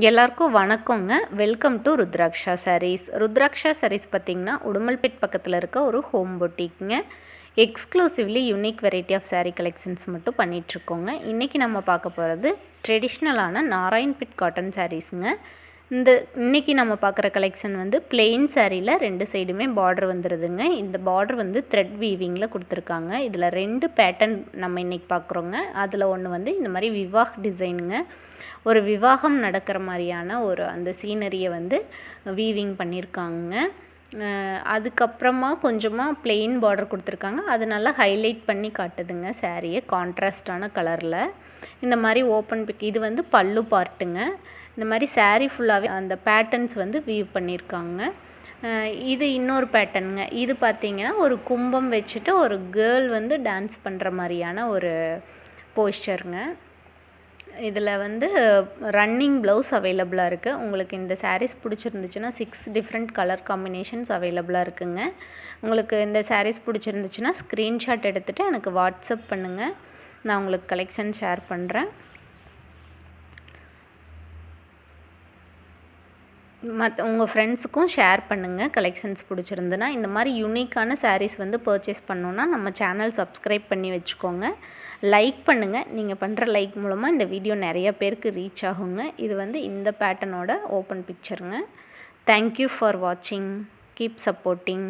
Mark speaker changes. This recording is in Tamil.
Speaker 1: எல்லாருக்கும் வணக்கங்க. Welcome to Rudraksha sarees. Rudraksha sarees பார்த்திங்கன்னா உடுமல்பேட் பக்கத்தில் இருக்க ஒரு ஹோம் பொட்டிக்குங்க. Exclusively unique variety of saree collections மட்டும் பண்ணிகிட்ருக்கோங்க. இன்றைக்கி நம்ம பார்க்க போகிறது ட்ரெடிஷ்னலான நாராயண்பேட் காட்டன் சாரீஸுங்க. இன்றைக்கி நம்ம பார்க்குற கலெக்ஷன் வந்து பிளெயின் சாரியில் 2 சைடுமே பார்டர் வந்துடுதுங்க. இந்த பார்டர் வந்து த்ரெட் வீவிங்கில் கொடுத்துருக்காங்க. இதில் 2 பேட்டர்ன் நம்ம இன்றைக்கி பார்க்குறோங்க. அதில் ஒன்று வந்து இந்த மாதிரி விவாஹ் டிசைனுங்க. ஒரு விவாகம் நடக்கிற மாதிரியான ஒரு அந்த சீனரியை வந்து வீவிங் பண்ணியிருக்காங்க. அதுக்கப்புறமா கொஞ்சமாக பிளெயின் பார்டர் கொடுத்துருக்காங்க. அது நல்லா ஹைலைட் பண்ணி காட்டுதுங்க சாரியை கான்ட்ராஸ்டான கலரில். இந்த மாதிரி ஓப்பன் பிக் இது வந்து பல்லு பார்ட்டுங்க. இந்த மாதிரி சாரீ ஃபுல்லாகவே அந்த பேட்டர்ன்ஸ் வந்து வீவ் பண்ணியிருக்காங்க. இது இன்னொரு பேட்டர்னுங்க. இது பார்த்திங்கன்னா ஒரு கும்பம் வச்சுட்டு ஒரு கேர்ள் வந்து டான்ஸ் பண்ணுற மாதிரியான ஒரு போஸ்டருங்க. இதில் வந்து ரன்னிங் ப்ளவுஸ் அவைலபிளாக இருக்குது. உங்களுக்கு இந்த சாரீஸ் பிடிச்சிருந்துச்சுன்னா 6 டிஃப்ரெண்ட் கலர் காம்பினேஷன்ஸ் அவைலபிளாக இருக்குங்க. உங்களுக்கு இந்த சாரீஸ் பிடிச்சிருந்துச்சுன்னா ஸ்க்ரீன்ஷாட் எடுத்துகிட்டு எனக்கு வாட்ஸ்அப் பண்ணுங்கள். நான் உங்களுக்கு கலெக்ஷன் ஷேர் பண்ணுறேன். உங்கள் ஃப்ரெண்ட்ஸுக்கும் ஷேர் பண்ணுங்கள். கலெக்ஷன்ஸ் பிடிச்சிருந்துன்னா இந்த மாதிரி யூனிக்கான சாரீஸ் வந்து பர்ச்சேஸ் பண்ணோன்னா நம்ம சேனல் சப்ஸ்கிரைப் பண்ணி வச்சுக்கோங்க. லைக் பண்ணுங்கள். நீங்கள் பண்ணுற லைக் மூலமாக இந்த வீடியோ நிறைய பேருக்கு ரீச் ஆகுங்க. இது வந்து இந்த பேட்டர்னோட ஓப்பன் பிக்சருங்க. தேங்க்யூ ஃபார் வாட்சிங். Keep supporting.